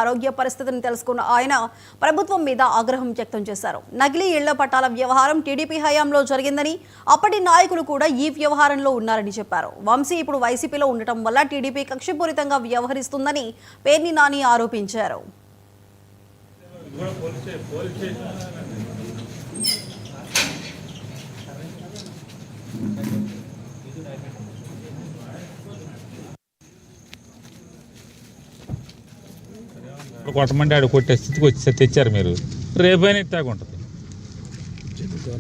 ఆరోగ్య పరిస్థితిని తెలుసుకున్న ఆయన ప్రభుత్వం మీద ఆగ్రహం వ్యక్తం చేశారు. నకిలీ ఇళ్ల పట్టాల వ్యవహారం టీడీపీ హయాంలో జరిగిందని, అప్పటి నాయకులు కూడా ఈ వ్యవహారంలో ఉన్నారని చెప్పారు. వంశీ ఇప్పుడు వైసీపీలో ఉండటం వల్ల టీడీపీ కక్షపూరితంగా వ్యవహరిస్తుందని పేర్ని నాని ఆరోపించారు. కొట్టమంటే ఆడు కొట్టే స్థితికి వచ్చి తెచ్చారు. మీరు రేపైనా ఇట్టాగా ఉంటుంది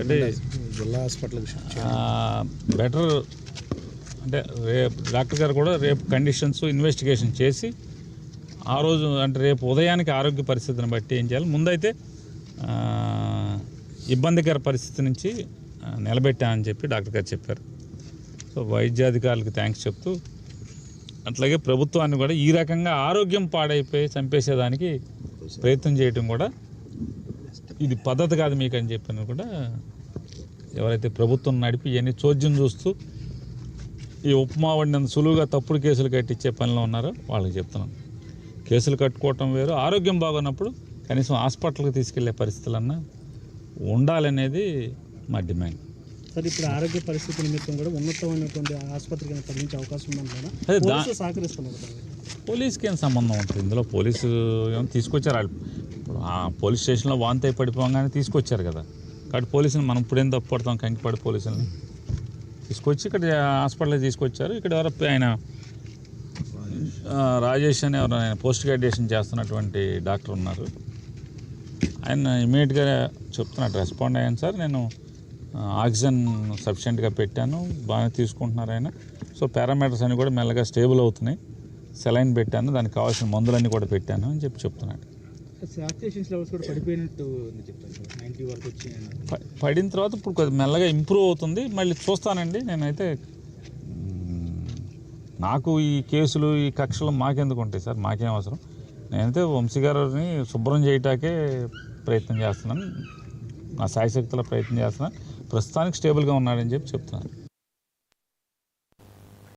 అంటే జిల్లా హాస్పిటల్కి బెటర్ అంటే రేపు డాక్టర్ గారు కూడా రేపు కండిషన్స్ ఇన్వెస్టిగేషన్ చేసి ఆ రోజు అంటే రేపు ఉదయానికి ఆరోగ్య పరిస్థితిని బట్టి ఏం చేయాలి. ముందైతే ఇబ్బందికర పరిస్థితి నుంచి నిలబెట్టామని చెప్పి డాక్టర్ గారు చెప్పారు. సో వైద్యాధికారులకు థ్యాంక్స్ చెప్తూ అట్లాగే ప్రభుత్వాన్ని కూడా ఈ రకంగా ఆరోగ్యం పాడైపోయి చంపేసేదానికి ప్రయత్నం చేయటం కూడా ఇది పద్ధతి కాదు మీకు అని చెప్పిన కూడా ఎవరైతే ప్రభుత్వం నడిపి ఇవన్నీ చోద్యం చూస్తూ ఈ ఉప్మా వండినంత సులువుగా తప్పుడు కేసులు కట్టించే పనిలో ఉన్నారో వాళ్ళకి చెప్తున్నాం. కేసులు కట్టుకోవటం వేరు, ఆరోగ్యం బాగున్నప్పుడు కనీసం హాస్పిటల్కి తీసుకెళ్లే పరిస్థితులన్నా ఉండాలనేది మా డిమాండ్. సార్, ఇప్పుడు ఆరోగ్య పరిస్థితి నిమిత్తం కూడా ఉన్నతమైనటువంటి ఆసుపత్రికి తరలించే అవకాశం ఉందంటారా? సహకరిస్తున్నారు. పోలీస్కి ఏం సంబంధం ఉంటుంది ఇందులో? పోలీసు ఏమో తీసుకొచ్చారు, పోలీస్ స్టేషన్లో వాంతి అయి పడిపోగానే తీసుకొచ్చారు కదా. కాబట్టి పోలీసుని మనం ఇప్పుడేం తప్పుపడతాం, కంకిపాడు పోలీసులని తీసుకొచ్చి ఇక్కడ హాస్పిటల్కి తీసుకొచ్చారు. ఇక్కడ ఎవరో ఆయన రాజేష్ అని ఎవరు ఆయన పోస్ట్ గ్రాడ్యుయేషన్ చేస్తున్నటువంటి డాక్టర్ ఉన్నారు. ఆయన ఇమీడియట్గా చెప్తున్నట్టు రెస్పాండ్ అయ్యాను సార్, నేను ఆక్సిజన్ సఫిషియెంట్గా పెట్టాను, బాగానే తీసుకుంటున్నారు ఆయన. సో పారామీటర్స్ అన్నీ కూడా మెల్లగా స్టేబుల్ అవుతున్నాయి, సెలైన్ పెట్టాను, దానికి కావాల్సిన మందులన్నీ కూడా పెట్టాను అని చెప్తున్నాడు. పడిన తర్వాత ఇప్పుడు కొద్దిగా మెల్లగా ఇంప్రూవ్ అవుతుంది. మళ్ళీ చూస్తానండి. నేనైతే నాకు ఈ కేసులు ఈ కక్షలు మాకెందుకు ఉంటాయి సార్, మాకేం అవసరం. నేనైతే వంశీ గారిని శుభ్రం చేయటాకే ప్రయత్నం చేస్తున్నాను, నా శాయశక్తుల ప్రయత్నం చేస్తున్నాను. ప్రస్తుతానికి స్టేబుల్గా ఉన్నాడని చెప్తున్నాను.